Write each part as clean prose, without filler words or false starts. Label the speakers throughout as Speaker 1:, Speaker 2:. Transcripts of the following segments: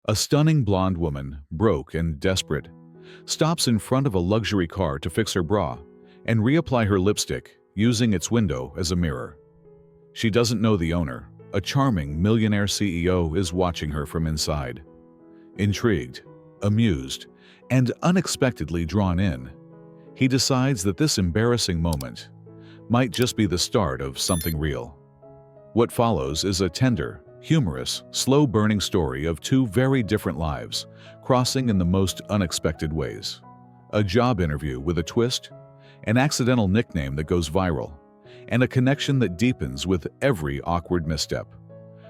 Speaker 1: A stunning blonde woman, broke and desperate, stops in front of a luxury car to fix her bra and reapply her lipstick using its window as a mirror. She doesn't know the owner. A charming millionaire CEO is watching her from inside. Intrigued, amused, and unexpectedly drawn in, he decides that this embarrassing moment might just be the start of something real. What follows is a tender, humorous, slow-burning story of two very different lives crossing in the most unexpected ways. A job interview with a twist, an accidental nickname that goes viral, and a connection that deepens with every awkward misstep.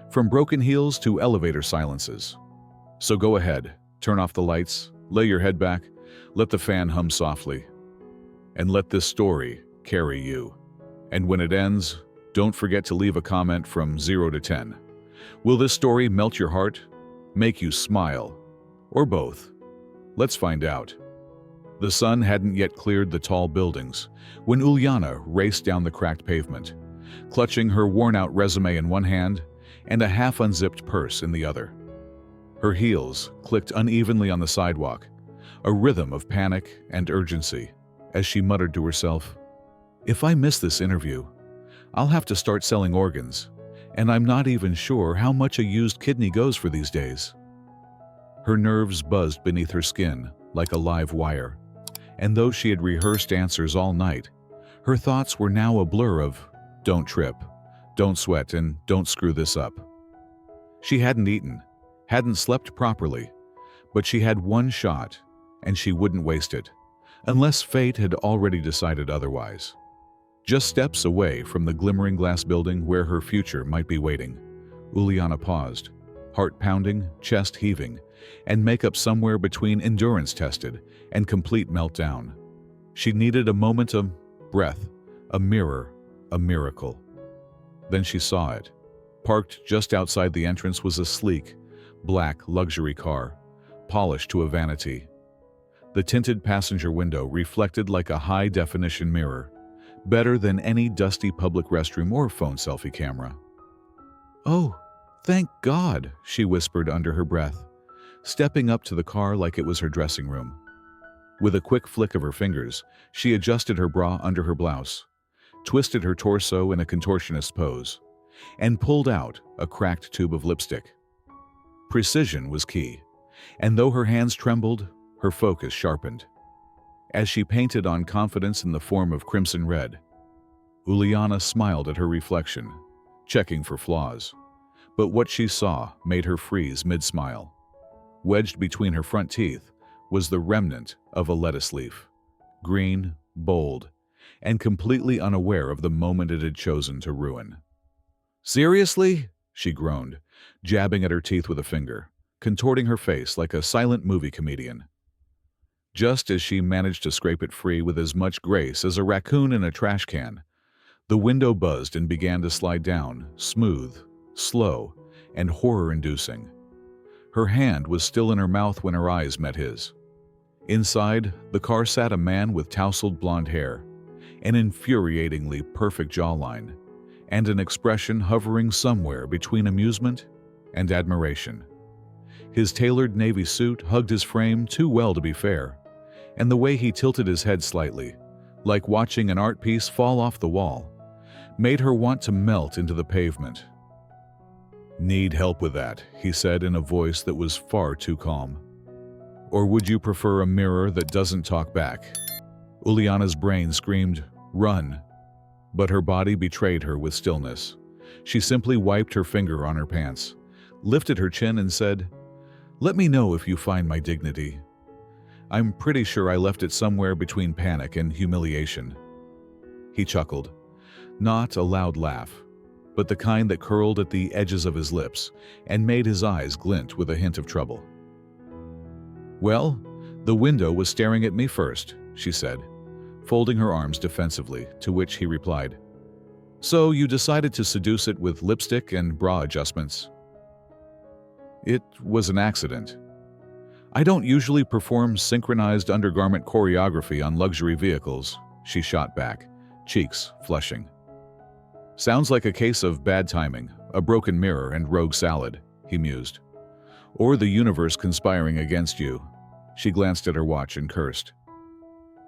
Speaker 1: From broken heels to elevator silences. So go ahead, turn off the lights, lay your head back, let the fan hum softly, and let this story carry you. And when it ends, don't forget to leave a comment from 0 to 10. Will this story melt your heart, make you smile, or both? Let's find out. The sun hadn't yet cleared the tall buildings when Uliana raced down the cracked pavement, clutching her worn-out resume in one hand and a half-unzipped purse in the other. Her heels clicked unevenly on the sidewalk, a rhythm of panic and urgency, as she muttered to herself, "If I miss this interview, I'll have to start selling organs, and I'm not even sure how much a used kidney goes for these days." Her nerves buzzed beneath her skin like a live wire, and though she had rehearsed answers all night, her thoughts were now a blur of, "Don't trip, don't sweat, and don't screw this up." She hadn't eaten, hadn't slept properly, but she had one shot, and she wouldn't waste it, unless fate had already decided otherwise. Just steps away from the glimmering glass building where her future might be waiting, Uliana paused, heart pounding, chest heaving, and makeup somewhere between endurance tested and complete meltdown. She needed a moment of breath, a mirror, a miracle. Then she saw it. Parked just outside the entrance was a sleek, black luxury car, polished to a vanity. The tinted passenger window reflected like a high-definition mirror, better than any dusty public restroom or phone selfie camera. "Oh, thank God," she whispered under her breath, stepping up to the car like it was her dressing room. With a quick flick of her fingers, she adjusted her bra under her blouse, twisted her torso in a contortionist pose, and pulled out a cracked tube of lipstick. Precision was key, and though her hands trembled, her focus sharpened. As she painted on confidence in the form of crimson red, Uliana smiled at her reflection, checking for flaws. But what she saw made her freeze mid-smile. Wedged between her front teeth was the remnant of a lettuce leaf, green, bold, and completely unaware of the moment it had chosen to ruin. "Seriously?" she groaned, jabbing at her teeth with a finger, contorting her face like a silent movie comedian. Just as she managed to scrape it free with as much grace as a raccoon in a trash can, the window buzzed and began to slide down, smooth, slow, and horror-inducing. Her hand was still in her mouth when her eyes met his. Inside, the car sat a man with tousled blonde hair, an infuriatingly perfect jawline, and an expression hovering somewhere between amusement and admiration. His tailored navy suit hugged his frame too well to be fair, and the way he tilted his head slightly, like watching an art piece fall off the wall, made her want to melt into the pavement. "Need help with that," he said in a voice that was far too calm. "Or would you prefer a mirror that doesn't talk back?" Uliana's brain screamed, "Run!" But her body betrayed her with stillness. She simply wiped her finger on her pants, lifted her chin and said, "Let me know if you find my dignity. I'm pretty sure I left it somewhere between panic and humiliation." He chuckled, not a loud laugh, but the kind that curled at the edges of his lips and made his eyes glint with a hint of trouble. "Well, the window was staring at me first," she said, folding her arms defensively, to which he replied, "So you decided to seduce it with lipstick and bra adjustments?" "It was an accident. I don't usually perform synchronized undergarment choreography on luxury vehicles," she shot back, cheeks flushing. "Sounds like a case of bad timing, a broken mirror, and rogue salad," he mused. or the universe conspiring against you. She glanced at her watch and cursed.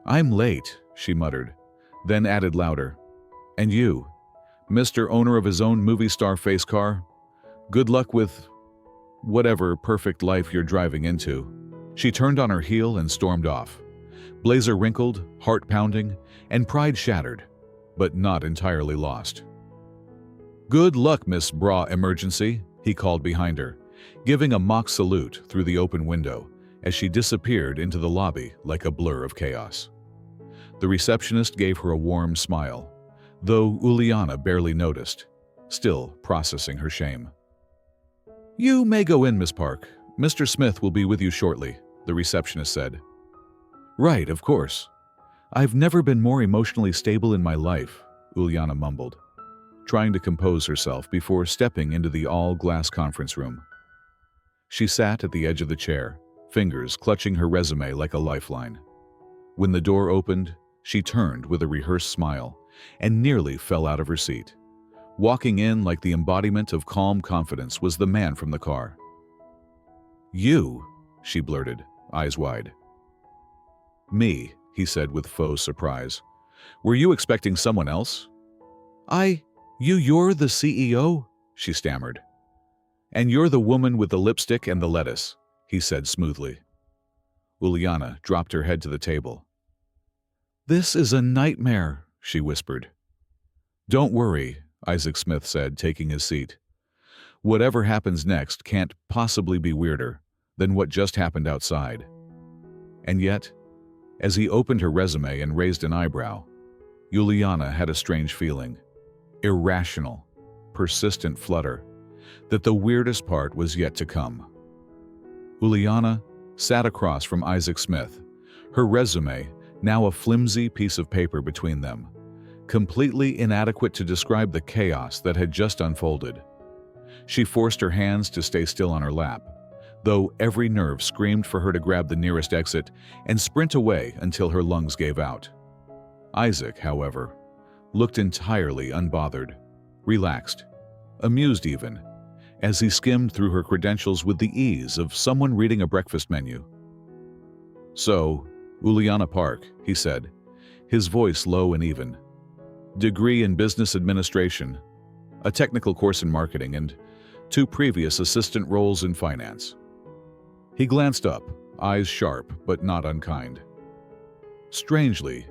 Speaker 1: I'm late, she muttered, then added louder. And you, Mr. Owner of his own movie star face car? Good luck with whatever perfect life you're driving into. She turned on her heel and stormed off. Blazer wrinkled, heart pounding, and pride shattered, but not entirely lost. Good luck, Miss Bra Emergency, he called behind her, giving a mock salute through the open window as she disappeared into the lobby like a blur of chaos. The receptionist gave her a warm smile, though Uliana barely noticed, still processing her shame. You may go in, Miss Park. Mr. Smith will be with you shortly, the receptionist said. Right, of course. I've never been more emotionally stable in my life, Uliana mumbled, trying to compose herself before stepping into the all-glass conference room. She sat at the edge of the chair, fingers clutching her resume like a lifeline. When the door opened, she turned with a rehearsed smile and nearly fell out of her seat. Walking in like the embodiment of calm confidence was the man from the car. You, she blurted, eyes wide. Me, he said with faux surprise. Were you expecting someone else? You're the CEO? She stammered. And you're the woman with the lipstick and the lettuce, he said smoothly. Uliana dropped her head to the table. This is a nightmare, she whispered. Don't worry, Isaac Smith said, taking his seat. Whatever happens next can't possibly be weirder than what just happened outside. And yet, as he opened her resume and raised an eyebrow, Uliana had a strange feeling. Irrational, persistent flutter, that the weirdest part was yet to come. Uliana sat across from Isaac Smith, her resume now a flimsy piece of paper between them, completely inadequate to describe the chaos that had just unfolded. She forced her hands to stay still on her lap, though every nerve screamed for her to grab the nearest exit and sprint away until her lungs gave out. Isaac, however, looked entirely unbothered, relaxed, amused even, as he skimmed through her credentials with the ease of someone reading a breakfast menu. So, Uliana Park, he said, his voice low and even. Degree in business administration, a technical course in marketing, and 2 previous assistant roles in finance. He glanced up, eyes sharp but not unkind. Strangely,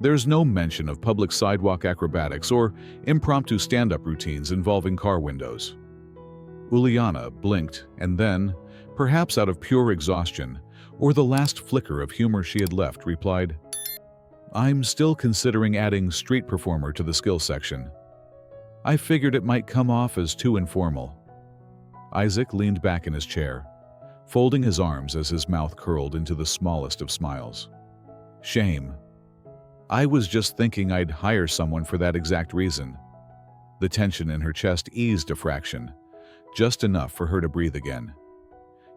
Speaker 1: there's no mention of public sidewalk acrobatics or impromptu stand-up routines involving car windows. Uliana blinked and then, perhaps out of pure exhaustion or the last flicker of humor she had left, replied, I'm still considering adding street performer to the skill section. I figured it might come off as too informal. Isaac leaned back in his chair, folding his arms as his mouth curled into the smallest of smiles. Shame. I was just thinking I'd hire someone for that exact reason. The tension in her chest eased a fraction, just enough for her to breathe again.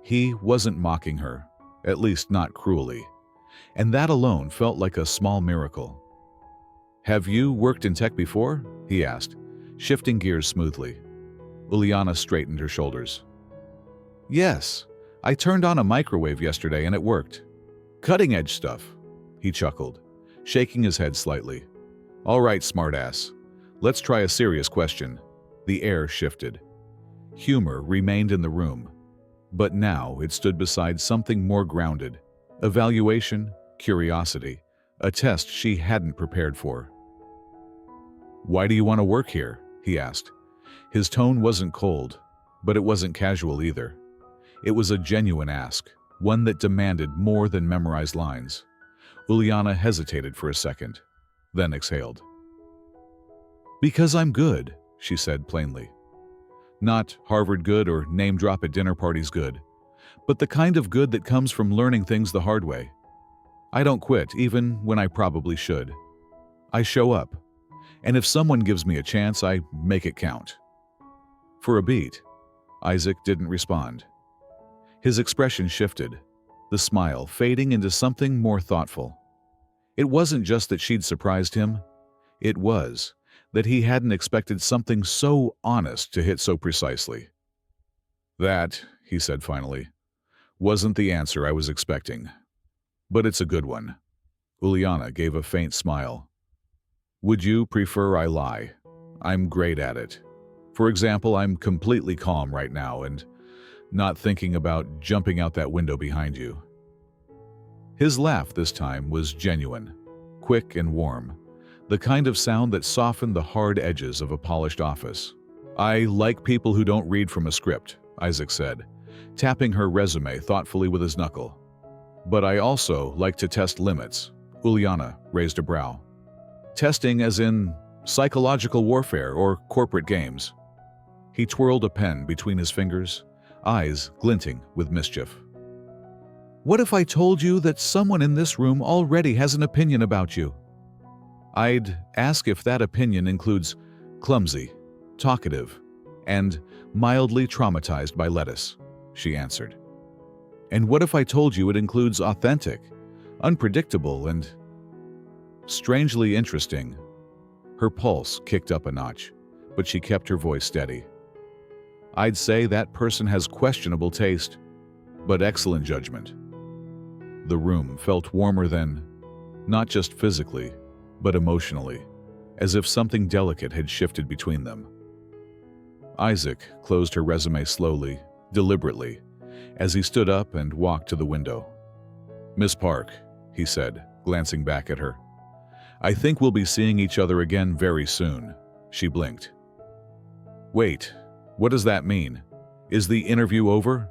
Speaker 1: He wasn't mocking her, at least not cruelly, and that alone felt like a small miracle. Have you worked in tech before? He asked, shifting gears smoothly. Uliana straightened her shoulders. Yes, I turned on a microwave yesterday and it worked. Cutting-edge stuff, he chuckled, shaking his head slightly. All right, smartass. Let's try a serious question. The air shifted. Humor remained in the room, but now it stood beside something more grounded. Evaluation, curiosity, a test she hadn't prepared for. Why do you want to work here? He asked. His tone wasn't cold, but it wasn't casual either. It was a genuine ask, one that demanded more than memorized lines. Uliana hesitated for a second, then exhaled. Because I'm good, she said plainly. Not Harvard good or name drop at dinner parties good, but the kind of good that comes from learning things the hard way. I don't quit, even when I probably should. I show up, and if someone gives me a chance, I make it count. For a beat, Isaac didn't respond. His expression shifted, the smile fading into something more thoughtful. It wasn't just that she'd surprised him. It was that he hadn't expected something so honest to hit so precisely. That, he said finally. Wasn't the answer I was expecting. But it's a good one. Uliana gave a faint smile. Would you prefer I lie? I'm great at it. For example, I'm completely calm right now and not thinking about jumping out that window behind you. His laugh this time was genuine, quick and warm, the kind of sound that softened the hard edges of a polished office. I like people who don't read from a script, Isaac said, tapping her resume thoughtfully with his knuckle. But I also like to test limits. Uliana raised a brow. Testing as in psychological warfare or corporate games. He twirled a pen between his fingers, eyes glinting with mischief. What if I told you that someone in this room already has an opinion about you? I'd ask if that opinion includes clumsy, talkative, and mildly traumatized by lettuce, she answered. And what if I told you it includes authentic, unpredictable, and strangely interesting? Her pulse kicked up a notch, but she kept her voice steady. I'd say that person has questionable taste, but excellent judgment. The room felt warmer then, not just physically, but emotionally, as if something delicate had shifted between them. Isaac closed her resume slowly, deliberately, as he stood up and walked to the window. Miss Park, he said, glancing back at her. I think we'll be seeing each other again very soon. She blinked. Wait, what does that mean? Is the interview over?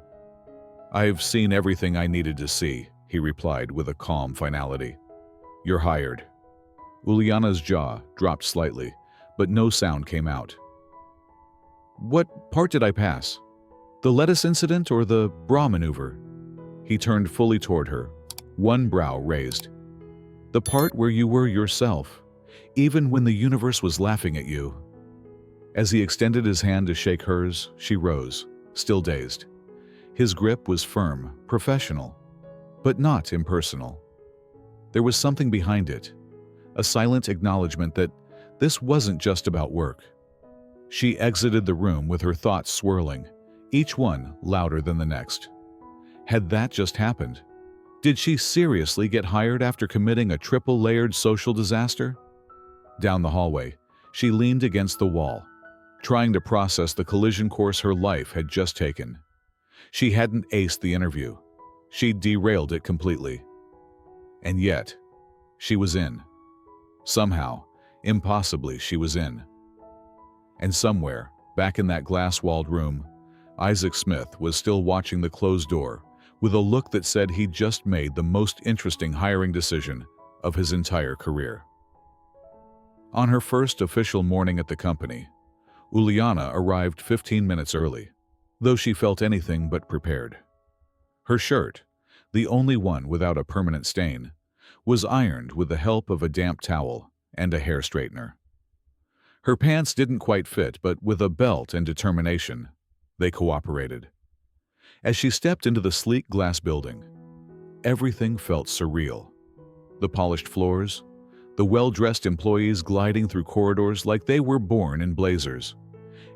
Speaker 1: I've seen everything I needed to see, he replied with a calm finality. You're hired. Uliana's jaw dropped slightly, but no sound came out. What part did I pass? The lettuce incident or the bra maneuver? He turned fully toward her, one brow raised. The part where you were yourself, even when the universe was laughing at you. As he extended his hand to shake hers, she rose, still dazed. His grip was firm, professional, but not impersonal. There was something behind it, a silent acknowledgement that this wasn't just about work. She exited the room with her thoughts swirling, each one louder than the next. Had that just happened? Did she seriously get hired after committing a triple-layered social disaster? Down the hallway, she leaned against the wall, trying to process the collision course her life had just taken. She hadn't aced the interview. She'd derailed it completely. And yet, she was in. Somehow, impossibly, she was in. And somewhere, back in that glass-walled room, Isaac Smith was still watching the closed door with a look that said he'd just made the most interesting hiring decision of his entire career. On her first official morning at the company, Uliana arrived 15 minutes early, though she felt anything but prepared. Her shirt, the only one without a permanent stain, was ironed with the help of a damp towel and a hair straightener. Her pants didn't quite fit, but with a belt and determination, they cooperated. As she stepped into the sleek glass building, everything felt surreal. The polished floors, the well-dressed employees gliding through corridors like they were born in blazers,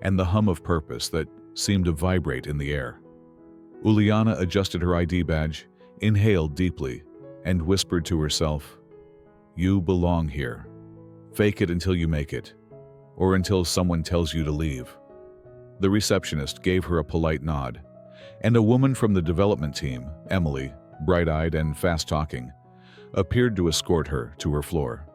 Speaker 1: and the hum of purpose that seemed to vibrate in the air. Uliana adjusted her ID badge, inhaled deeply, and whispered to herself, "You belong here. Fake it until you make it, or until someone tells you to leave." The receptionist gave her a polite nod, and a woman from the development team, Emily, bright-eyed and fast-talking, appeared to escort her to her floor.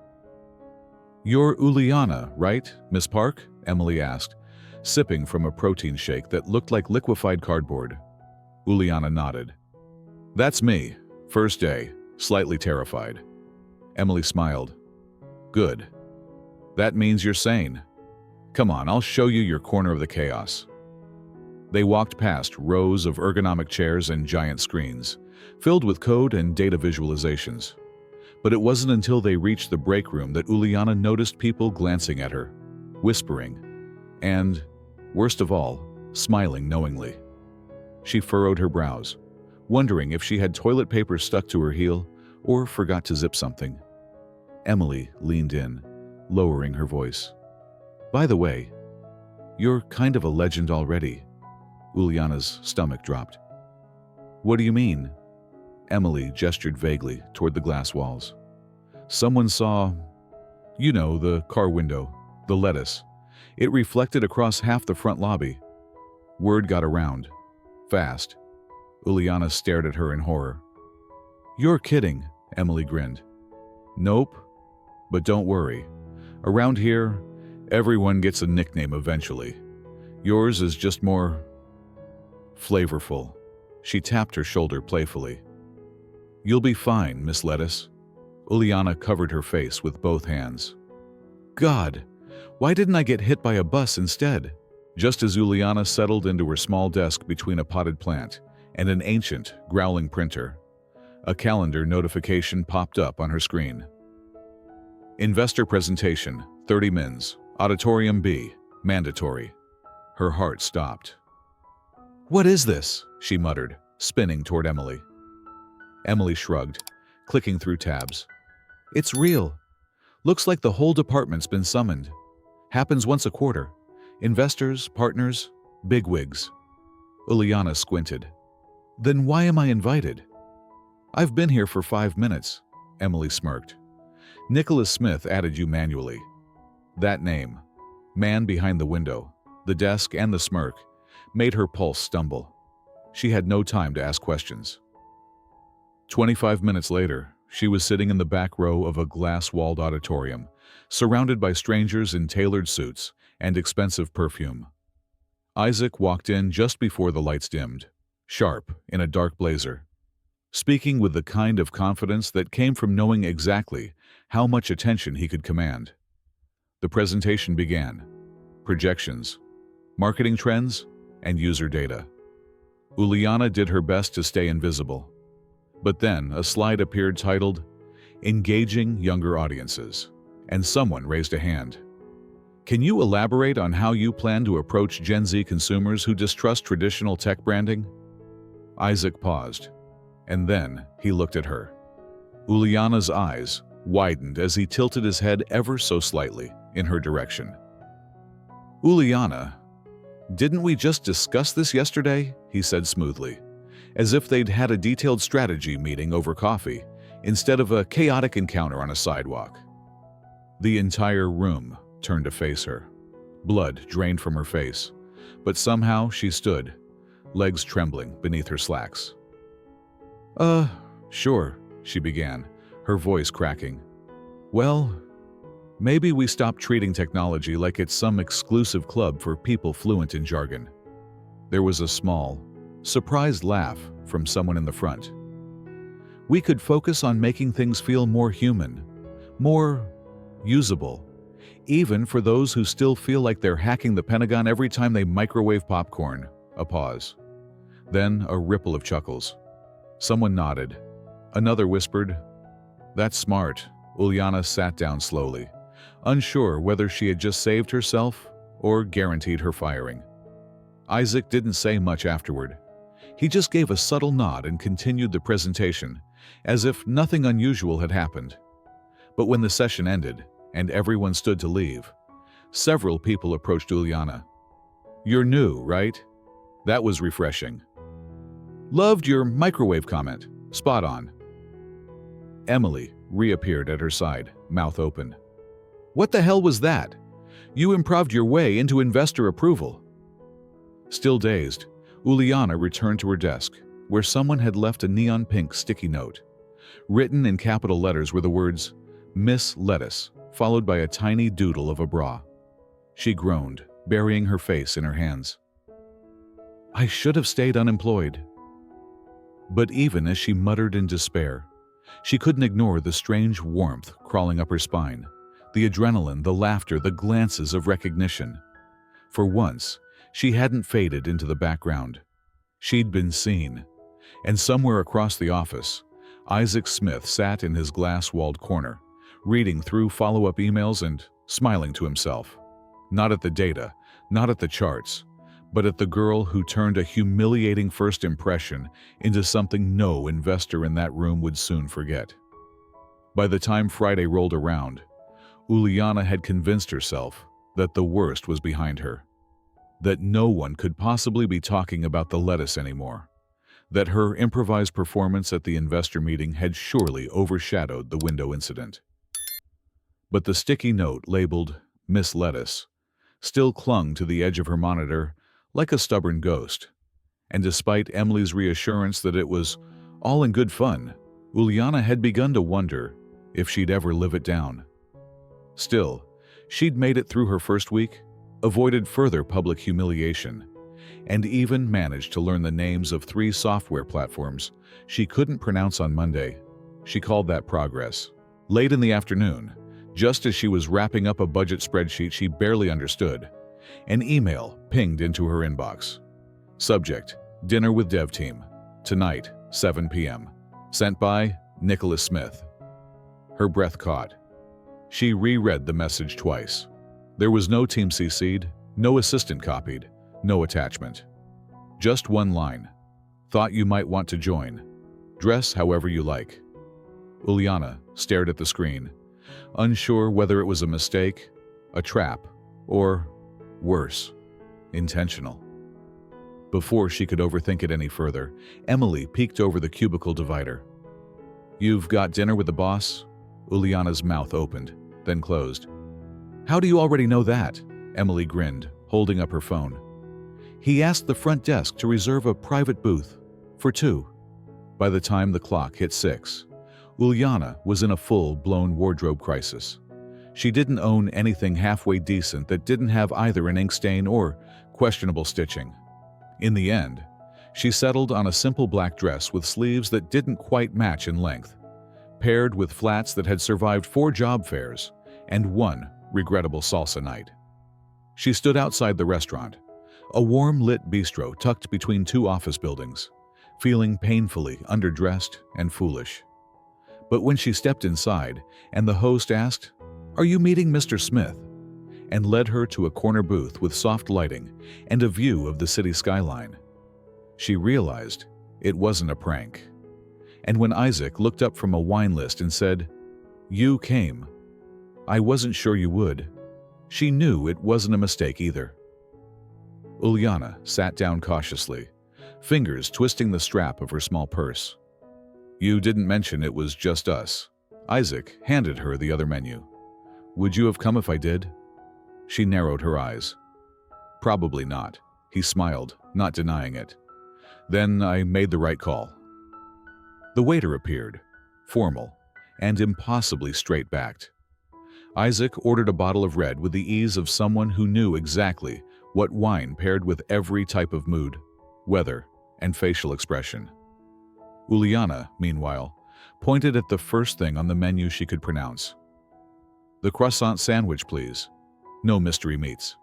Speaker 1: "You're Uliana, right, Miss Park?" Emily asked, sipping from a protein shake that looked like liquefied cardboard. Uliana nodded. "That's me. First day, slightly terrified." Emily smiled. "Good. That means you're sane. Come on, I'll show you your corner of the chaos." They walked past rows of ergonomic chairs and giant screens, filled with code and data visualizations. But it wasn't until they reached the break room that Uliana noticed people glancing at her, whispering, and, worst of all, smiling knowingly. She furrowed her brows, wondering if she had toilet paper stuck to her heel or forgot to zip something. Emily leaned in, lowering her voice. "By the way, you're kind of a legend already. Uliana's stomach dropped. What do you mean? Emily gestured vaguely toward the glass walls. Someone saw, the car window, the lettuce. It reflected across half the front lobby. Word got around. Fast. Uliana stared at her in horror. You're kidding, Emily grinned. Nope. But don't worry. Around here, everyone gets a nickname eventually. Yours is just more flavorful. She tapped her shoulder playfully. You'll be fine, Miss Lettuce. Uliana covered her face with both hands. God, why didn't I get hit by a bus instead? Just as Uliana settled into her small desk between a potted plant and an ancient, growling printer, a calendar notification popped up on her screen. Investor presentation, 30 mins, Auditorium B, mandatory. Her heart stopped. What is this? She muttered, spinning toward Emily. Emily shrugged, clicking through tabs. It's real. Looks like the whole department's been summoned. Happens once a quarter. Investors, partners, bigwigs. Uliana squinted. Then why am I invited? I've been here for 5 minutes, Emily smirked. Nicholas Smith added you manually. That name, man behind the window, the desk and the smirk, made her pulse stumble. She had no time to ask questions. 25 minutes later, she was sitting in the back row of a glass-walled auditorium, surrounded by strangers in tailored suits and expensive perfume. Isaac walked in just before the lights dimmed, sharp in a dark blazer, speaking with the kind of confidence that came from knowing exactly how much attention he could command. The presentation began. Projections, marketing trends, and user data. Uliana did her best to stay invisible. But then a slide appeared titled, Engaging Younger Audiences, and someone raised a hand. Can you elaborate on how you plan to approach Gen Z consumers who distrust traditional tech branding? Isaac paused, and then he looked at her. Uliana's eyes widened as he tilted his head ever so slightly in her direction. Uliana, didn't we just discuss this yesterday? He said smoothly, as if they'd had a detailed strategy meeting over coffee instead of a chaotic encounter on a sidewalk. The entire room turned to face her. Blood drained from her face, but somehow she stood, legs trembling beneath her slacks. Sure, she began, her voice cracking. Well, maybe we stop treating technology like it's some exclusive club for people fluent in jargon. There was a small, surprised laugh from someone in the front. We could focus on making things feel more human, more usable, even for those who still feel like they're hacking the Pentagon every time they microwave popcorn. A pause. Then a ripple of chuckles. Someone nodded. Another whispered, That's smart. Uliana sat down slowly, unsure whether she had just saved herself or guaranteed her firing. Isaac didn't say much afterward. He just gave a subtle nod and continued the presentation, as if nothing unusual had happened. But when the session ended, and everyone stood to leave, several people approached Uliana. You're new, right? That was refreshing. Loved your microwave comment. Spot on. Emily reappeared at her side, mouth open. What the hell was that? You improved your way into investor approval. Still dazed, Uliana returned to her desk, where someone had left a neon pink sticky note. Written in capital letters were the words, Miss Lettuce, followed by a tiny doodle of a bra. She groaned, burying her face in her hands. I should have stayed unemployed. But even as she muttered in despair, she couldn't ignore the strange warmth crawling up her spine, the adrenaline, the laughter, the glances of recognition. For once, she hadn't faded into the background. She'd been seen, and somewhere across the office, Isaac Smith sat in his glass-walled corner, reading through follow-up emails and smiling to himself. Not at the data, not at the charts, but at the girl who turned a humiliating first impression into something no investor in that room would soon forget. By the time Friday rolled around, Uliana had convinced herself that the worst was behind her. that no one could possibly be talking about the lettuce anymore, that her improvised performance at the investor meeting had surely overshadowed the window incident. But the sticky note labeled Miss Lettuce still clung to the edge of her monitor like a stubborn ghost, and despite Emily's reassurance that it was all in good fun, Uliana had begun to wonder if she'd ever live it down. Still, she'd made it through her first week, avoided further public humiliation, and even managed to learn the names of 3 software platforms she couldn't pronounce on Monday. She called that progress. Late in the afternoon, just as she was wrapping up a budget spreadsheet she barely understood, an email pinged into her inbox. Subject: Dinner with Dev Team. Tonight, 7 p.m. Sent by Nicholas Smith. Her breath caught. She reread the message twice. There was no team CC'd, no assistant copied, no attachment. Just one line. Thought you might want to join. Dress however you like. Uliana stared at the screen, unsure whether it was a mistake, a trap, or, worse, intentional. Before she could overthink it any further, Emily peeked over the cubicle divider. "You've got dinner with the boss?" Uliana's mouth opened, then closed. "How do you already know that?" Emily grinned, holding up her phone. "He asked the front desk to reserve a private booth for 2. By the time the clock hit 6, Uliana was in a full-blown wardrobe crisis. She didn't own anything halfway decent that didn't have either an ink stain or questionable stitching. In the end, she settled on a simple black dress with sleeves that didn't quite match in length, paired with flats that had survived 4 job fairs and 1 regrettable salsa night. She stood outside the restaurant, a warm-lit bistro tucked between 2 office buildings, feeling painfully underdressed and foolish. But when she stepped inside and the host asked, "Are you meeting Mr. Smith?" and led her to a corner booth with soft lighting and a view of the city skyline, she realized it wasn't a prank. And when Isaac looked up from a wine list and said, "You came. I wasn't sure you would," she knew it wasn't a mistake either. Uliana sat down cautiously, fingers twisting the strap of her small purse. "You didn't mention it was just us." Isaac handed her the other menu. "Would you have come if I did?" She narrowed her eyes. "Probably not." He smiled, not denying it. "Then I made the right call." The waiter appeared, formal and impossibly straight-backed. Isaac ordered a bottle of red with the ease of someone who knew exactly what wine paired with every type of mood, weather, and facial expression. Uliana, meanwhile, pointed at the first thing on the menu she could pronounce. "The croissant sandwich, please. No mystery meats."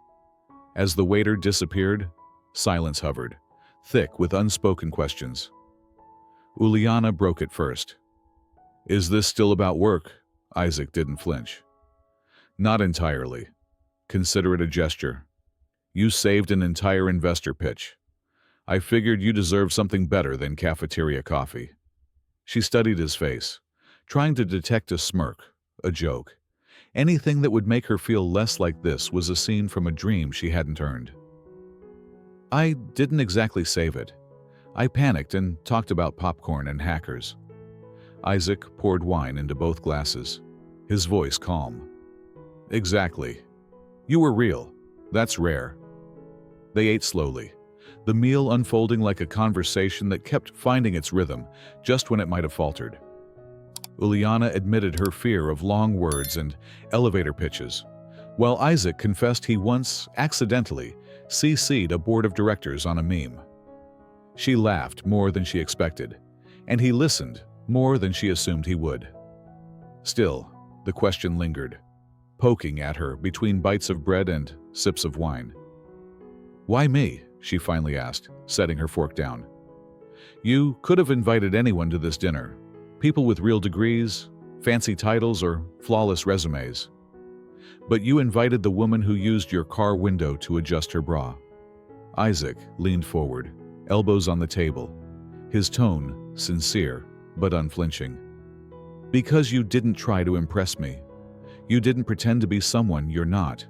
Speaker 1: As the waiter disappeared, silence hovered, thick with unspoken questions. Uliana broke it first. "Is this still about work?" Isaac didn't flinch. "Not entirely. Consider it a gesture. You saved an entire investor pitch. I figured you deserved something better than cafeteria coffee." She studied his face, trying to detect a smirk, a joke. Anything that would make her feel less like this was a scene from a dream she hadn't earned. "I didn't exactly save it. I panicked and talked about popcorn and hackers." Isaac poured wine into both glasses, his voice calm. "Exactly. You were real. That's rare." They ate slowly, the meal unfolding like a conversation that kept finding its rhythm just when it might have faltered. Uliana admitted her fear of long words and elevator pitches, while Isaac confessed he once, accidentally, CC'd a board of directors on a meme. She laughed more than she expected, and he listened more than she assumed he would. Still, the question lingered, poking at her between bites of bread and sips of wine. "Why me?" she finally asked, setting her fork down. "You could have invited anyone to this dinner. People with real degrees, fancy titles, or flawless resumes. But you invited the woman who used your car window to adjust her bra." Isaac leaned forward, elbows on the table, his tone sincere but unflinching. "Because you didn't try to impress me. You didn't pretend to be someone you're not.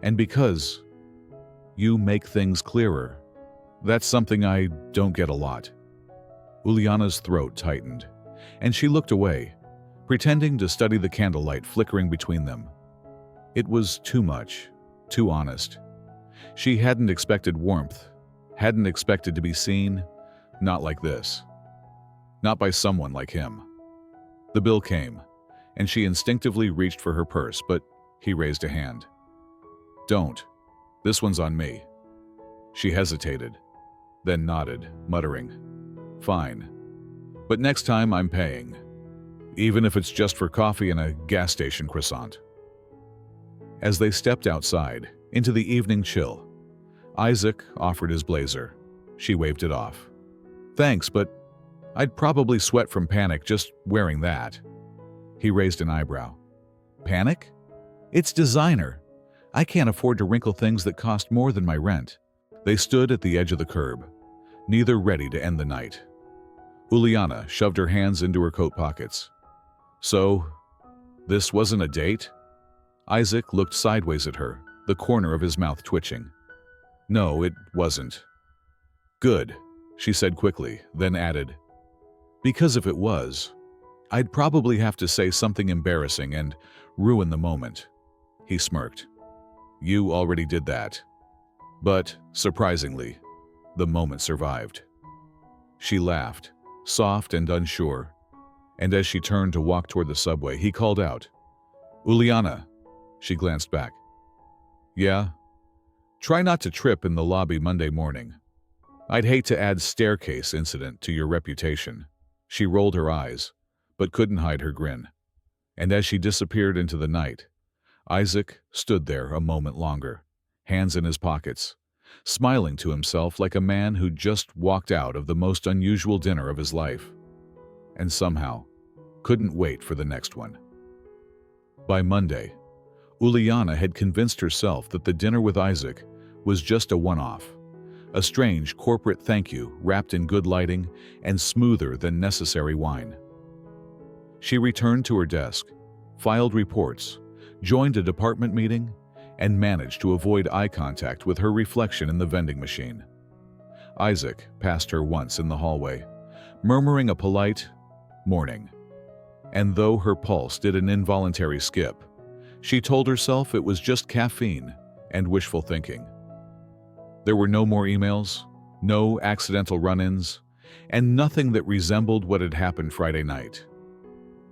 Speaker 1: And because You make things clearer. That's something I don't get a lot. Uliana's throat tightened, and she looked away, pretending to study the candlelight flickering between them. It was too much, too honest. She hadn't expected warmth, hadn't expected to be seen, not like this. Not by someone like him. The bill came, and she instinctively reached for her purse, but he raised a hand. Don't. This one's on me. She hesitated, then nodded, muttering, Fine. But next time I'm paying, even if it's just for coffee and a gas station croissant. As they stepped outside, into the evening chill, Isaac offered his blazer. She waved it off. Thanks, but I'd probably sweat from panic just wearing that. He raised an eyebrow. Panic? It's designer. I can't afford to wrinkle things that cost more than my rent. They stood at the edge of the curb, neither ready to end the night. Uliana shoved her hands into her coat pockets. So, this wasn't a date? Isaac looked sideways at her, the corner of his mouth twitching. No, it wasn't. Good, she said quickly, then added, because if it was, I'd probably have to say something embarrassing and ruin the moment. He smirked. You already did that. But, surprisingly, the moment survived. She laughed, soft and unsure, and as she turned to walk toward the subway, he called out, Uliana. She glanced back. Yeah? Try not to trip in the lobby Monday morning. I'd hate to add staircase incident to your reputation. She rolled her eyes, but couldn't hide her grin. And as she disappeared into the night, Isaac stood there a moment longer, hands in his pockets, smiling to himself like a man who'd just walked out of the most unusual dinner of his life, and somehow couldn't wait for the next one. By Monday, Uliana had convinced herself that the dinner with Isaac was just a one-off, a strange corporate thank you wrapped in good lighting and smoother than necessary wine. She returned to her desk, filed reports, joined a department meeting, and managed to avoid eye contact with her reflection in the vending machine. Isaac passed her once in the hallway, murmuring a polite, "Morning." And though her pulse did an involuntary skip, she told herself it was just caffeine and wishful thinking. There were no more emails, no accidental run-ins, and nothing that resembled what had happened Friday night.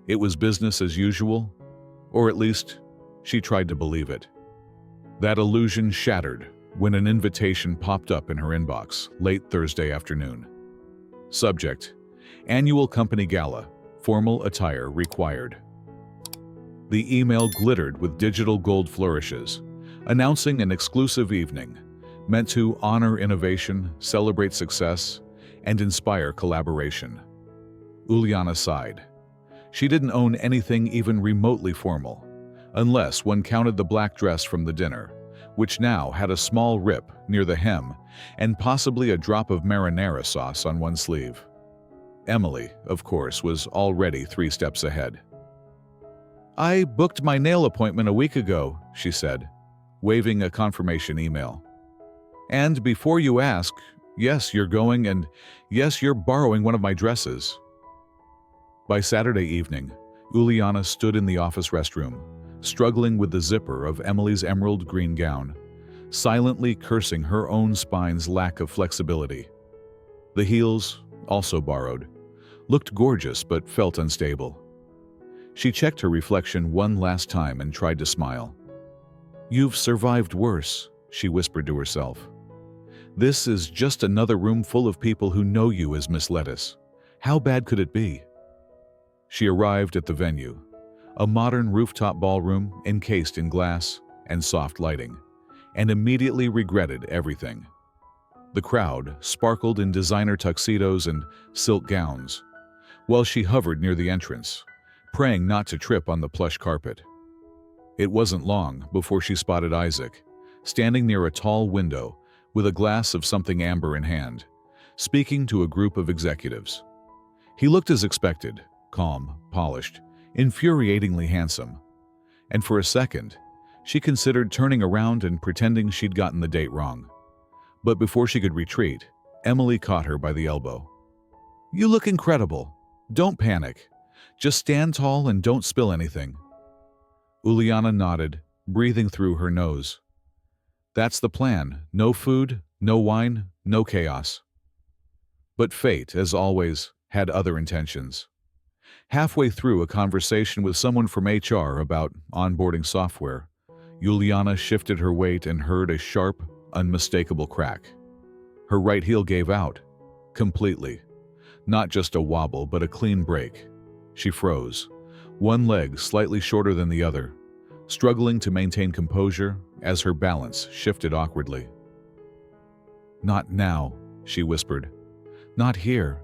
Speaker 1: It was business as usual, or at least she tried to believe it. That illusion shattered when an invitation popped up in her inbox late Thursday afternoon. Subject: Annual Company Gala, formal attire required. The email glittered with digital gold flourishes, announcing an exclusive evening meant to honor innovation, celebrate success, and inspire collaboration. Uliana sighed. She didn't own anything even remotely formal, unless one counted the black dress from the dinner, which now had a small rip near the hem and possibly a drop of marinara sauce on one sleeve. Emily, of course, was already 3 steps ahead. I booked my nail appointment a week ago, she said, waving a confirmation email. And before you ask, yes, you're going, and yes, you're borrowing one of my dresses. By Saturday evening, Uliana stood in the office restroom, struggling with the zipper of Emily's emerald green gown, silently cursing her own spine's lack of flexibility. The heels, also borrowed, looked gorgeous but felt unstable. She checked her reflection one last time and tried to smile. You've survived worse, she whispered to herself. This is just another room full of people who know you as Miss Lettuce. How bad could it be? She arrived at the venue, a modern rooftop ballroom encased in glass and soft lighting, and immediately regretted everything. The crowd sparkled in designer tuxedos and silk gowns, while she hovered near the entrance, praying not to trip on the plush carpet. It wasn't long before she spotted Isaac, standing near a tall window with a glass of something amber in hand, speaking to a group of executives. He looked as expected, calm, polished, infuriatingly handsome, and for a second, she considered turning around and pretending she'd gotten the date wrong. But before she could retreat, Emily caught her by the elbow. "You look incredible. Don't panic. Just stand tall and don't spill anything." Uliana nodded, breathing through her nose. "That's the plan. No food, no wine, no chaos." But fate, as always, had other intentions. Halfway through a conversation with someone from HR about onboarding software, Uliana shifted her weight and heard a sharp, unmistakable crack. Her right heel gave out, completely. Not just a wobble, but a clean break. She froze, one leg slightly shorter than the other, struggling to maintain composure as her balance shifted awkwardly. "Not now," she whispered. "Not here."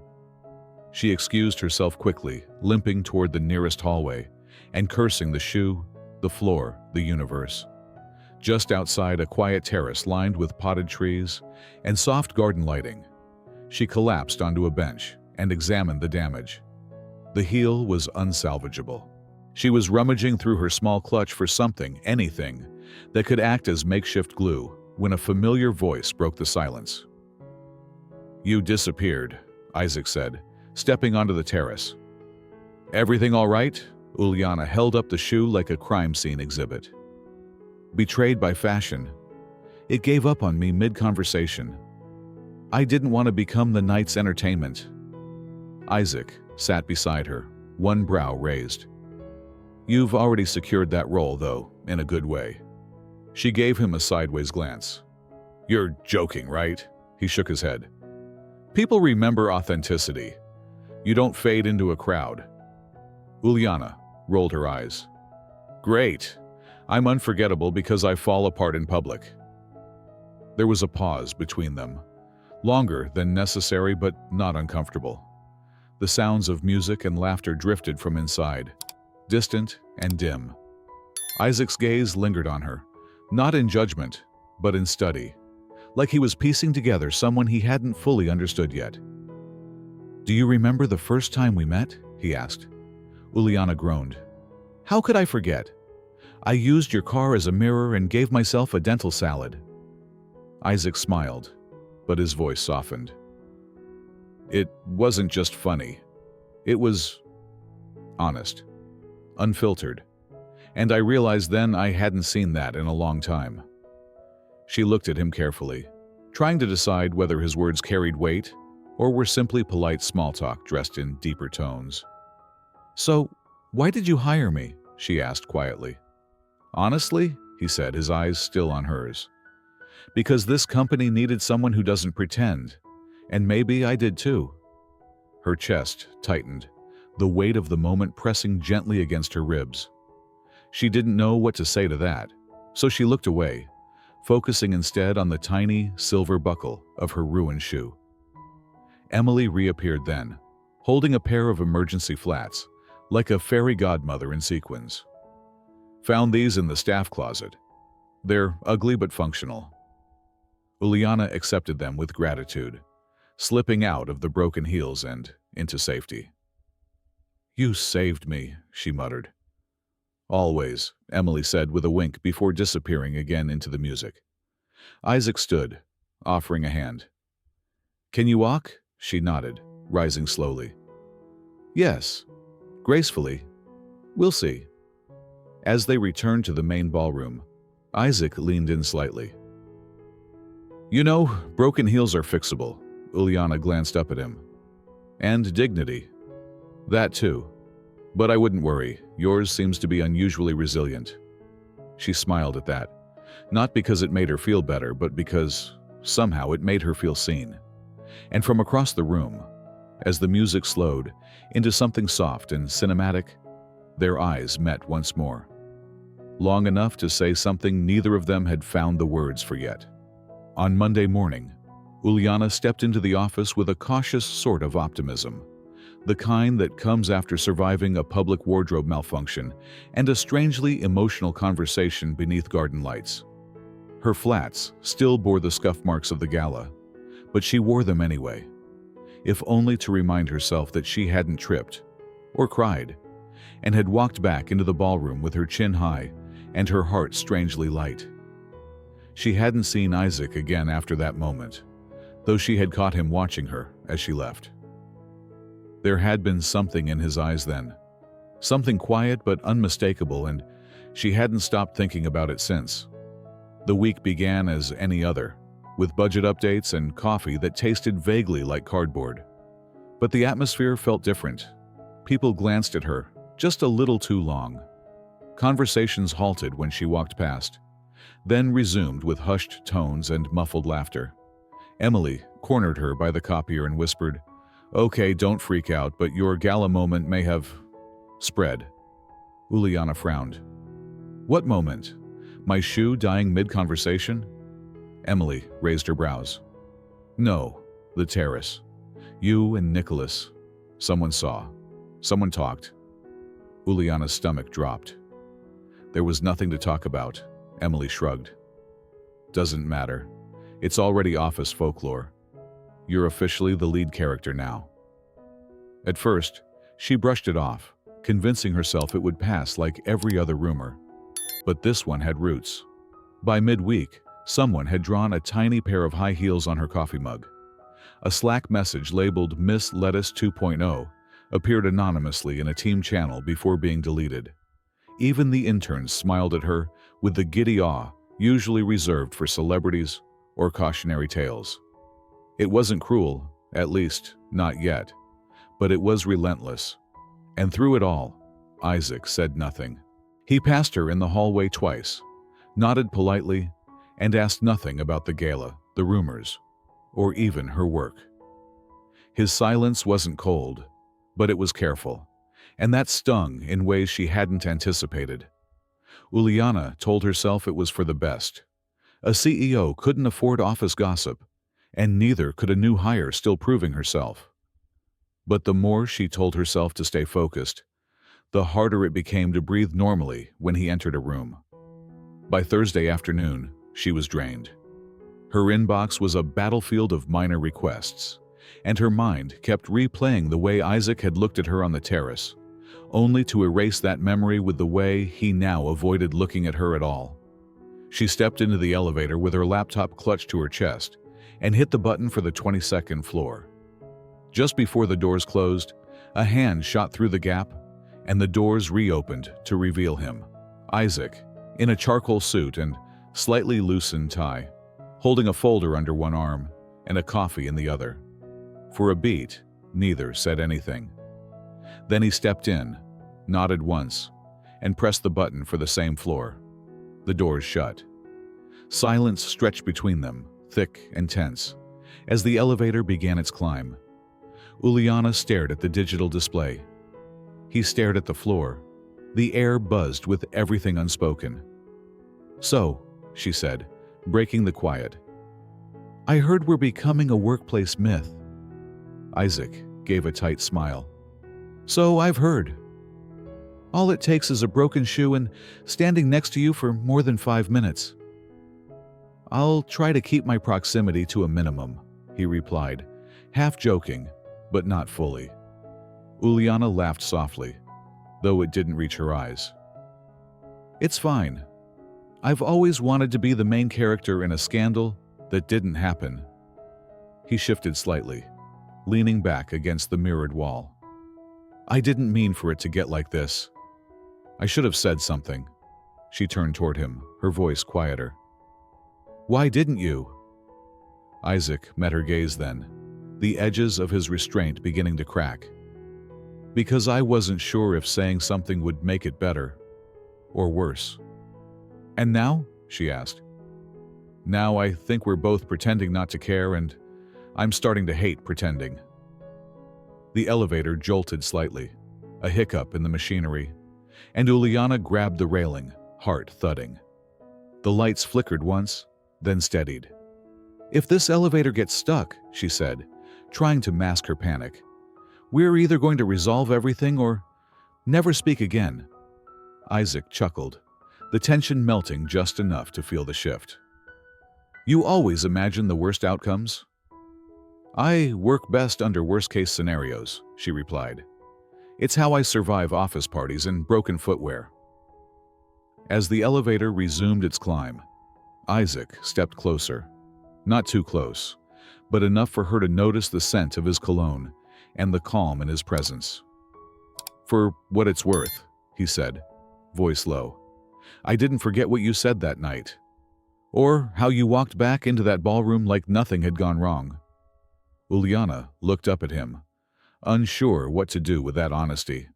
Speaker 1: She excused herself quickly, limping toward the nearest hallway and cursing the shoe, the floor, the universe. Just outside a quiet terrace lined with potted trees and soft garden lighting, she collapsed onto a bench and examined the damage. The heel was unsalvageable. She was rummaging through her small clutch for something, anything, that could act as makeshift glue when a familiar voice broke the silence. "You disappeared," Isaac said, stepping onto the terrace. "Everything all right?" Uliana held up the shoe like a crime scene exhibit. "Betrayed by fashion. It gave up on me mid-conversation. I didn't want to become the night's entertainment." Isaac sat beside her, one brow raised. "You've already secured that role, though, in a good way." She gave him a sideways glance. "You're joking, right?" He shook his head. "People remember authenticity. You don't fade into a crowd." Uliana rolled her eyes. "Great. I'm unforgettable because I fall apart in public." There was a pause between them, longer than necessary but not uncomfortable. The sounds of music and laughter drifted from inside, distant and dim. Isaac's gaze lingered on her, not in judgment, but in study, like he was piecing together someone he hadn't fully understood yet. "Do you remember the first time we met?" he asked. Uliana groaned. "How could I forget? I used your car as a mirror and gave myself a dental salad." Isaac smiled, but his voice softened. "It wasn't just funny. It was honest, unfiltered, and I realized then I hadn't seen that in a long time." She looked at him carefully, trying to decide whether his words carried weight or were simply polite small talk dressed in deeper tones. "So, why did you hire me?" she asked quietly. "Honestly," he said, his eyes still on hers, "because this company needed someone who doesn't pretend, and maybe I did too." Her chest tightened, the weight of the moment pressing gently against her ribs. She didn't know what to say to that, so she looked away, focusing instead on the tiny silver buckle of her ruined shoe. Emily reappeared then, holding a pair of emergency flats, like a fairy godmother in sequins. "Found these in the staff closet. They're ugly but functional." Uliana accepted them with gratitude, slipping out of the broken heels and into safety. "You saved me," she muttered. "Always," Emily said with a wink before disappearing again into the music. Isaac stood, offering a hand. "Can you walk?" She nodded, rising slowly. "Yes, gracefully. We'll see." As they returned to the main ballroom, Isaac leaned in slightly. "You know, broken heels are fixable." Uliana glanced up at him. "And dignity. That too. But I wouldn't worry. Yours seems to be unusually resilient." She smiled at that, not because it made her feel better, but because somehow it made her feel seen. And from across the room, as the music slowed into something soft and cinematic, their eyes met once more. Long enough to say something neither of them had found the words for yet. On Monday morning, Uliana stepped into the office with a cautious sort of optimism, the kind that comes after surviving a public wardrobe malfunction and a strangely emotional conversation beneath garden lights. Her flats still bore the scuff marks of the gala, but she wore them anyway, if only to remind herself that she hadn't tripped or cried, and had walked back into the ballroom with her chin high and her heart strangely light. She hadn't seen Isaac again after that moment, though she had caught him watching her as she left. There had been something in his eyes then, something quiet but unmistakable, and she hadn't stopped thinking about it since. The week began as any other, with budget updates and coffee that tasted vaguely like cardboard. But the atmosphere felt different. People glanced at her, just a little too long. Conversations halted when she walked past, then resumed with hushed tones and muffled laughter. Emily cornered her by the copier and whispered, "Okay, don't freak out, but your gala moment may have spread." Uliana frowned. "What moment? My shoe dying mid-conversation?" Emily raised her brows. "No, the terrace. You and Nicholas. Someone saw. Someone talked." Uliana's stomach dropped. "There was nothing to talk about," Emily shrugged. "Doesn't matter. It's already office folklore. You're officially the lead character now." At first, she brushed it off, convincing herself it would pass like every other rumor. But this one had roots. By midweek, someone had drawn a tiny pair of high heels on her coffee mug. A Slack message labeled Miss Lettuce 2.0 appeared anonymously in a team channel before being deleted. Even the interns smiled at her with the giddy awe usually reserved for celebrities or cautionary tales. It wasn't cruel, at least not yet, but it was relentless. And through it all, Isaac said nothing. He passed her in the hallway twice, nodded politely, and asked nothing about the gala, the rumors, or even her work. His silence wasn't cold, but it was careful, and that stung in ways she hadn't anticipated. Uliana told herself it was for the best. A CEO couldn't afford office gossip, and neither could a new hire still proving herself. But the more she told herself to stay focused, the harder it became to breathe normally when he entered a room. By Thursday afternoon, she was drained. Her inbox was a battlefield of minor requests, and her mind kept replaying the way Isaac had looked at her on the terrace, only to erase that memory with the way he now avoided looking at her at all. She stepped into the elevator with her laptop clutched to her chest and hit the button for the 22nd floor. Just before the doors closed, a hand shot through the gap, and the doors reopened to reveal him, Isaac, in a charcoal suit and slightly loosened tie, holding a folder under one arm and a coffee in the other. For a beat, neither said anything. Then he stepped in, nodded once, and pressed the button for the same floor. The doors shut. Silence stretched between them, thick and tense, as the elevator began its climb. Uliana stared at the digital display. He stared at the floor. The air buzzed with everything unspoken. "So," she said, breaking the quiet, "I heard we're becoming a workplace myth." Isaac gave a tight smile. "So I've heard. All it takes is a broken shoe and standing next to you for more than 5 minutes." "I'll try to keep my proximity to a minimum," he replied, half joking, but not fully. Uliana laughed softly, though it didn't reach her eyes. "It's fine. I've always wanted to be the main character in a scandal that didn't happen." He shifted slightly, leaning back against the mirrored wall. "I didn't mean for it to get like this. I should have said something." She turned toward him, her voice quieter. "Why didn't you?" Isaac met her gaze then, the edges of his restraint beginning to crack. "Because I wasn't sure if saying something would make it better, or worse." "And now?" she asked. "Now I think we're both pretending not to care, and I'm starting to hate pretending." The elevator jolted slightly, a hiccup in the machinery, and Uliana grabbed the railing, heart thudding. The lights flickered once, then steadied. "If this elevator gets stuck," she said, trying to mask her panic, "we're either going to resolve everything or never speak again." Isaac chuckled, the tension melting just enough to feel the shift. "You always imagine the worst outcomes?" "I work best under worst-case scenarios," she replied. "It's how I survive office parties and broken footwear." As the elevator resumed its climb, Isaac stepped closer. Not too close, but enough for her to notice the scent of his cologne and the calm in his presence. "For what it's worth," he said, voice low, "I didn't forget what you said that night. Or how you walked back into that ballroom like nothing had gone wrong." Uliana looked up at him, unsure what to do with that honesty.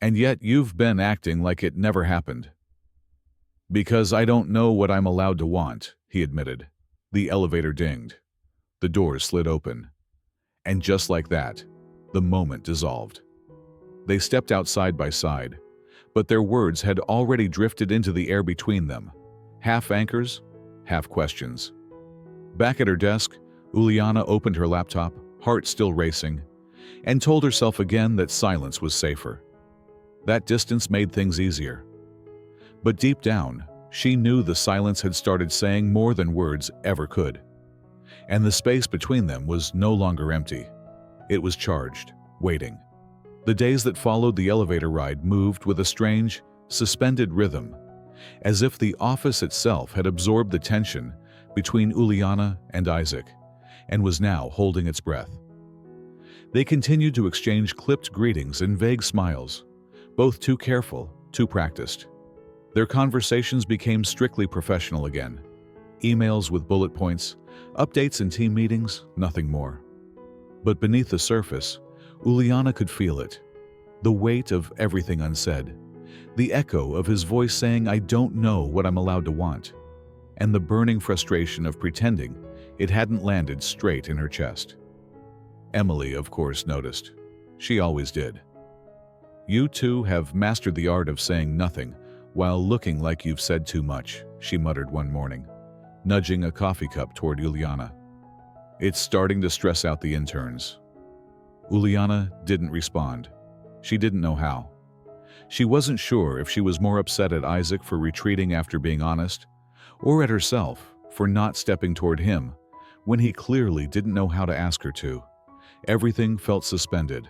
Speaker 1: "And yet you've been acting like it never happened." "Because I don't know what I'm allowed to want," he admitted. The elevator dinged. The doors slid open. And just like that, the moment dissolved. They stepped out side by side, but their words had already drifted into the air between them, half anchors, half questions. Back at her desk, Uliana opened her laptop, heart still racing, and told herself again that silence was safer. That distance made things easier. But deep down, she knew the silence had started saying more than words ever could. And the space between them was no longer empty. It was charged, waiting. The days that followed the elevator ride moved with a strange, suspended rhythm, as if the office itself had absorbed the tension between Uliana and Isaac, and was now holding its breath. They continued to exchange clipped greetings and vague smiles, both too careful, too practiced. Their conversations became strictly professional again. Emails with bullet points, updates in team meetings, nothing more. But beneath the surface, Uliana could feel it. The weight of everything unsaid. The echo of his voice saying, "I don't know what I'm allowed to want." And the burning frustration of pretending it hadn't landed straight in her chest. Emily, of course, noticed. She always did. "You two have mastered the art of saying nothing while looking like you've said too much," she muttered one morning, nudging a coffee cup toward Uliana. "It's starting to stress out the interns." Uliana didn't respond. She didn't know how. She wasn't sure if she was more upset at Isaac for retreating after being honest, or at herself for not stepping toward him when he clearly didn't know how to ask her to. Everything felt suspended,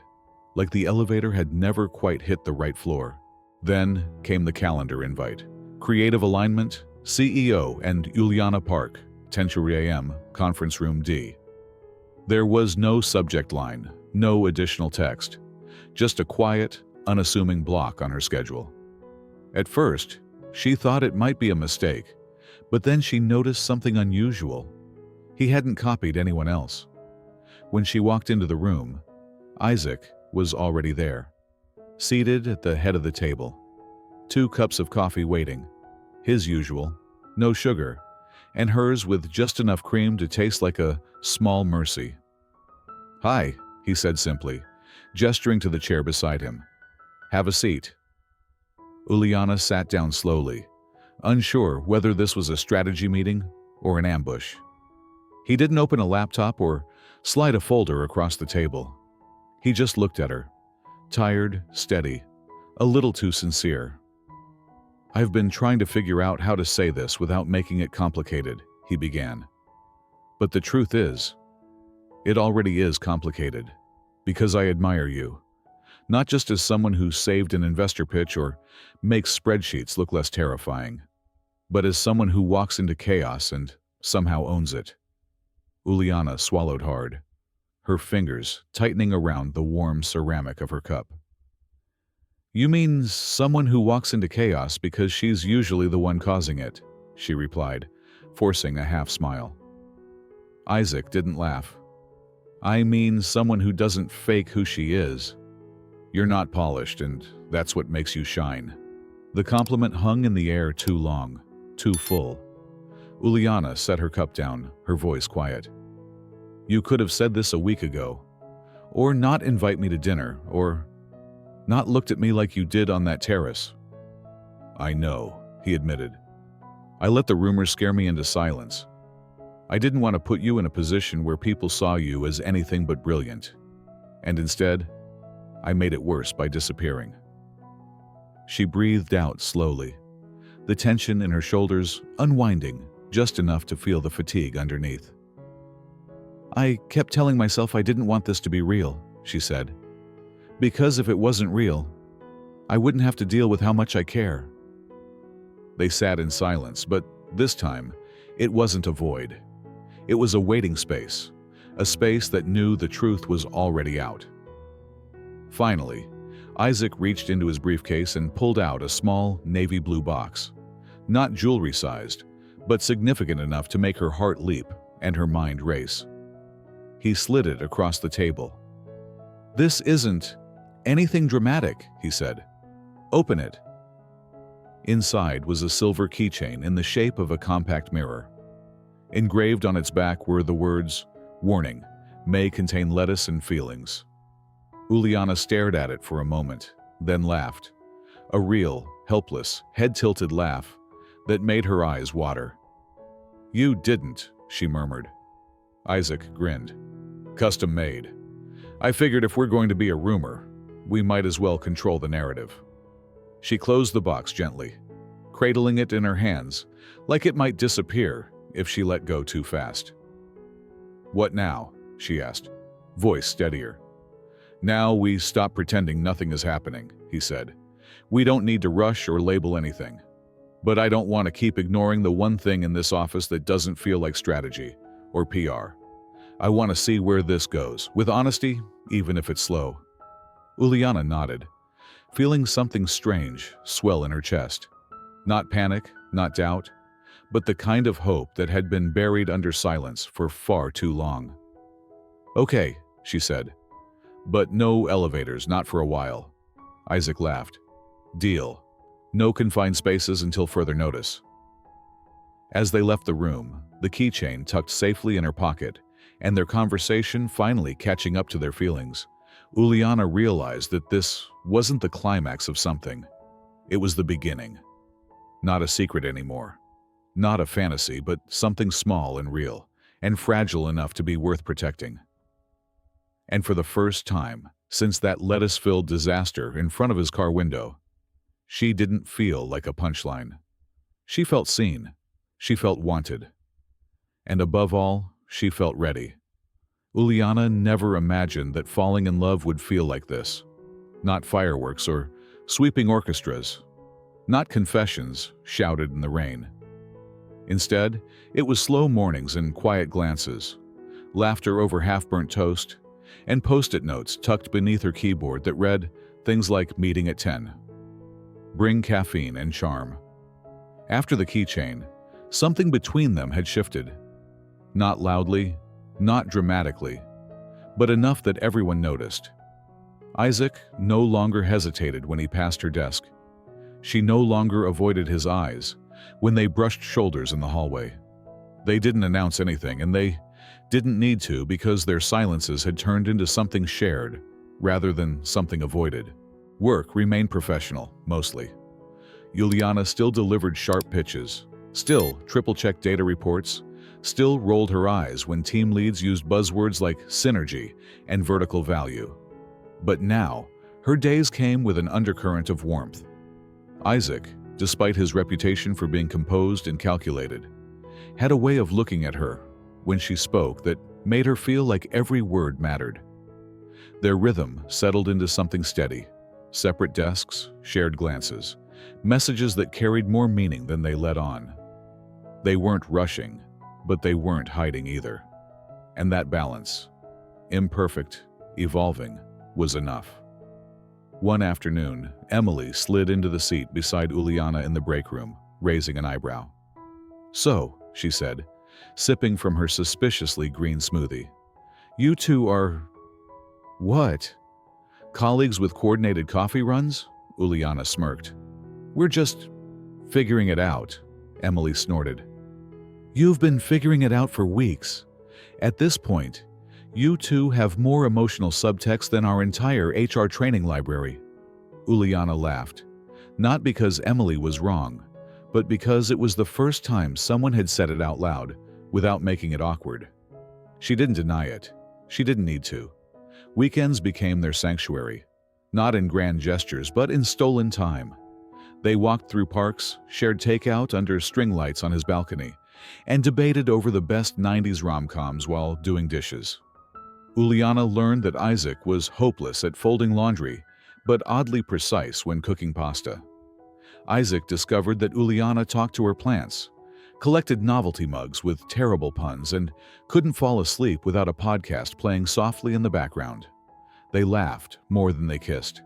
Speaker 1: like the elevator had never quite hit the right floor. Then came the calendar invite. Creative alignment, CEO and Uliana Park, 10:30 a.m., conference room D. There was no subject line, no additional text, just a quiet, unassuming block on her schedule. At first, she thought it might be a mistake, but then she noticed something unusual. He hadn't copied anyone else. When she walked into the room, Isaac was already there, seated at the head of the table. 2 cups of coffee waiting, his usual, no sugar, and hers with just enough cream to taste like a small mercy. "Hi," he said simply, gesturing to the chair beside him. "Have a seat." Uliana sat down slowly, unsure whether this was a strategy meeting or an ambush. He didn't open a laptop or slide a folder across the table. He just looked at her, tired, steady, a little too sincere. "I've been trying to figure out how to say this without making it complicated," he began. "But the truth is, it already is complicated, because I admire you, not just as someone who saved an investor pitch or makes spreadsheets look less terrifying, but as someone who walks into chaos and somehow owns it." Uliana swallowed hard, her fingers tightening around the warm ceramic of her cup. "You mean someone who walks into chaos because she's usually the one causing it," she replied, forcing a half smile. Isaac didn't laugh. "I mean someone who doesn't fake who she is. You're not polished, and that's what makes you shine." The compliment hung in the air too long, too full. Uliana set her cup down, her voice quiet. "You could have said this a week ago, or not invite me to dinner, or not looked at me like you did on that terrace." "I know," he admitted. "I let the rumors scare me into silence. I didn't want to put you in a position where people saw you as anything but brilliant. And instead, I made it worse by disappearing." She breathed out slowly, the tension in her shoulders unwinding just enough to feel the fatigue underneath. "I kept telling myself I didn't want this to be real," she said. "Because if it wasn't real, I wouldn't have to deal with how much I care." They sat in silence, but this time, It wasn't a void. It was a waiting space, a space that knew the truth was already out. Finally, Isaac reached into his briefcase and pulled out a small navy blue box. Not jewelry-sized, but significant enough to make her heart leap and her mind race. He slid it across the table. "This isn't anything dramatic," he said. "Open it." Inside was a silver keychain in the shape of a compact mirror. Engraved on its back were the words, "Warning, may contain lettuce and feelings." Uliana stared at it for a moment, then laughed. A real, helpless, head-tilted laugh that made her eyes water. "You didn't," she murmured. Isaac grinned. "Custom made. I figured if we're going to be a rumor, we might as well control the narrative." She closed the box gently, cradling it in her hands, like it might disappear if she let go too fast. "What now?" she asked, voice steadier. "Now we stop pretending nothing is happening," he said. "We don't need to rush or label anything. But I don't want to keep ignoring the one thing in this office that doesn't feel like strategy or PR. I want to see where this goes, with honesty, even if it's slow." Uliana nodded, feeling something strange swell in her chest. Not panic, not doubt, but the kind of hope that had been buried under silence for far too long. "Okay," she said. "But no elevators, not for a while." Isaac laughed. "Deal. No confined spaces until further notice." As they left the room, the keychain tucked safely in her pocket, and their conversation finally catching up to their feelings, Uliana realized that this wasn't the climax of something. It was the beginning. Not a secret anymore. Not a fantasy, but something small and real, and fragile enough to be worth protecting. And for the first time, since that lettuce-filled disaster in front of his car window, she didn't feel like a punchline. She felt seen. She felt wanted. And above all, she felt ready. Uliana never imagined that falling in love would feel like this. Not fireworks or sweeping orchestras. Not confessions shouted in the rain. Instead, it was slow mornings and quiet glances, laughter over half-burnt toast, and post-it notes tucked beneath her keyboard that read things like "Meeting at 10. Bring caffeine and charm." After the keychain, something between them had shifted. Not loudly, not dramatically, but enough that everyone noticed. Isaac no longer hesitated when he passed her desk. She no longer avoided his eyes when they brushed shoulders in the hallway. They didn't announce anything, and they didn't need to, because their silences had turned into something shared rather than something avoided. Work remained professional, mostly. Uliana still delivered sharp pitches, still triple-checked data reports, still rolled her eyes when team leads used buzzwords like synergy and vertical value. But now, her days came with an undercurrent of warmth. Isaac, despite his reputation for being composed and calculated, had a way of looking at her when she spoke that made her feel like every word mattered. Their rhythm settled into something steady. Separate desks, shared glances, messages that carried more meaning than they let on. They weren't rushing, but they weren't hiding either. And that balance, imperfect, evolving, was enough. One afternoon, Emily slid into the seat beside Uliana in the break room, raising an eyebrow. "So," she said, sipping from her suspiciously green smoothie, "you two are..." "What? Colleagues with coordinated coffee runs?" Uliana smirked. "We're just figuring it out," Emily snorted. "You've been figuring it out for weeks. At this point, you two have more emotional subtext than our entire HR training library." Uliana laughed, not because Emily was wrong, but because it was the first time someone had said it out loud without making it awkward. She didn't deny it. She didn't need to. Weekends became their sanctuary, not in grand gestures, but in stolen time. They walked through parks, shared takeout under string lights on his balcony, and debated over the best 90s rom-coms while doing dishes. Uliana learned that Isaac was hopeless at folding laundry, but oddly precise when cooking pasta. Isaac discovered that Uliana talked to her plants, collected novelty mugs with terrible puns, and couldn't fall asleep without a podcast playing softly in the background. They laughed more than they kissed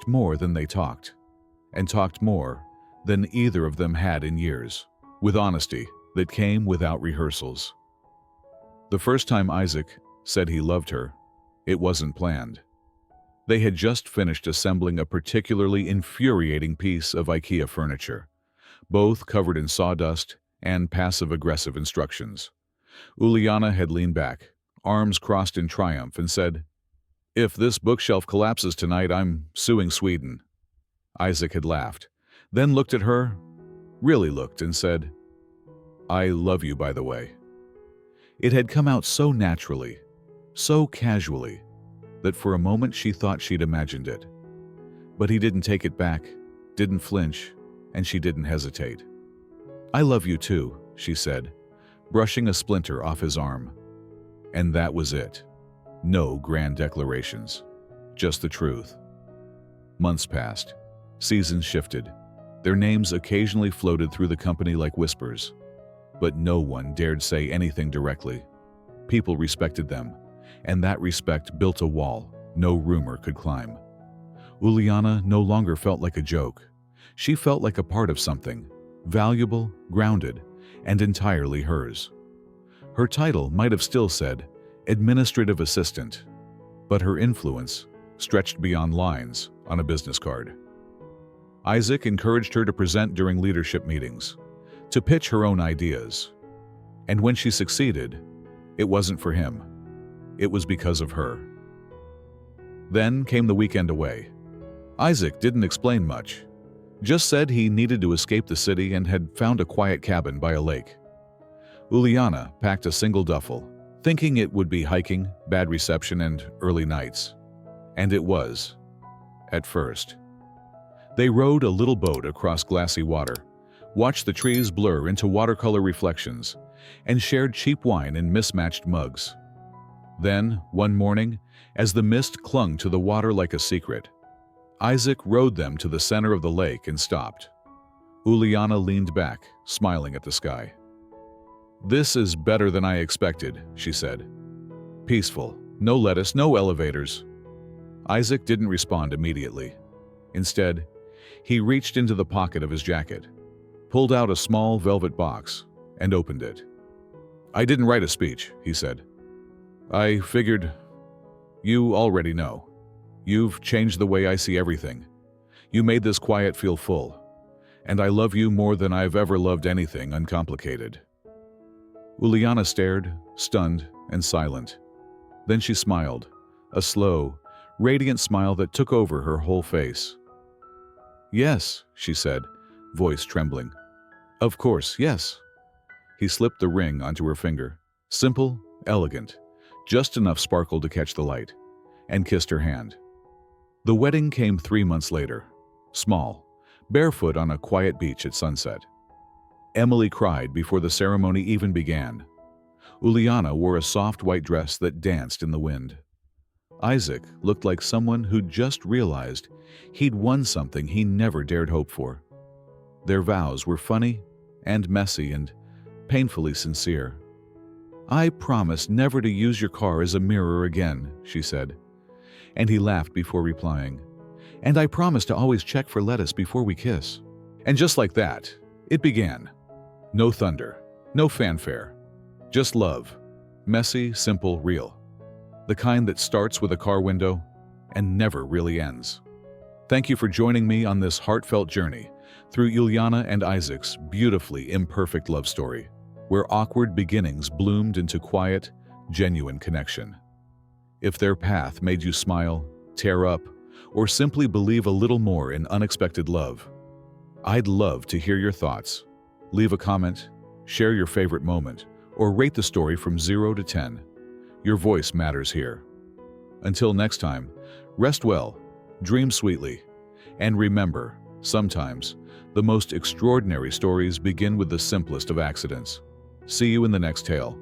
Speaker 1: more than they talked, and talked more than either of them had in years, with honesty that came without rehearsals. The first time Isaac said he loved her, it wasn't planned. They had just finished assembling a particularly infuriating piece of IKEA furniture, both covered in sawdust and passive-aggressive instructions. Uliana had leaned back, arms crossed in triumph, and said, "If this bookshelf collapses tonight, I'm suing Sweden." Isaac had laughed, then looked at her, really looked, and said, "I love you, by the way." It had come out so naturally, so casually, that for a moment she thought she'd imagined it. But he didn't take it back, didn't flinch, and she didn't hesitate. "I love you too," she said, brushing a splinter off his arm. And that was it. No grand declarations, just the truth. Months passed. Seasons shifted. Their names occasionally floated through the company like whispers, but no one dared say anything directly. People respected them, and that respect built a wall no rumor could climb. Uliana no longer felt like a joke. She felt like a part of something, valuable, grounded, and entirely hers. Her title might have still said administrative assistant, but her influence stretched beyond lines on a business card. Isaac encouraged her to present during leadership meetings, to pitch her own ideas. And when she succeeded, it wasn't for him. It was because of her. Then came the weekend away. Isaac didn't explain much, just said he needed to escape the city and had found a quiet cabin by a lake. Uliana packed a single duffel, thinking it would be hiking, bad reception, and early nights. And it was, at first. They rowed a little boat across glassy water, watched the trees blur into watercolor reflections, and shared cheap wine in mismatched mugs. Then, one morning, as the mist clung to the water like a secret, Isaac rowed them to the center of the lake and stopped. Uliana leaned back, smiling at the sky. "This is better than I expected," she said. "Peaceful, no lettuce, no elevators." Isaac didn't respond immediately. Instead, he reached into the pocket of his jacket, pulled out a small velvet box, and opened it. "I didn't write a speech," he said. "I figured, you already know. You've changed the way I see everything. You made this quiet feel full. And I love you more than I've ever loved anything uncomplicated." Uliana stared, stunned and silent. Then she smiled, a slow, radiant smile that took over her whole face. "Yes," she said, voice trembling. "Of course, yes." He slipped the ring onto her finger, simple, elegant, just enough sparkle to catch the light, and kissed her hand. The wedding came 3 months later, small, barefoot on a quiet beach at sunset. Emily cried before the ceremony even began. Uliana wore a soft white dress that danced in the wind. Isaac looked like someone who'd just realized he'd won something he never dared hope for. Their vows were funny and messy and painfully sincere. "I promise never to use your car as a mirror again," she said. And he laughed before replying. "And I promise to always check for lettuce before we kiss." And just like that, it began. No thunder, no fanfare, just love. Messy, simple, real. The kind that starts with a car window and never really ends. Thank you for joining me on this heartfelt journey through Uliana and Isaac's beautifully imperfect love story, where awkward beginnings bloomed into quiet, genuine connection. If their path made you smile, tear up, or simply believe a little more in unexpected love, I'd love to hear your thoughts. Leave a comment, share your favorite moment, or rate the story from 0 to 10. Your voice matters here. Until next time, rest well, dream sweetly, and remember, sometimes the most extraordinary stories begin with the simplest of accidents. See you in the next tale.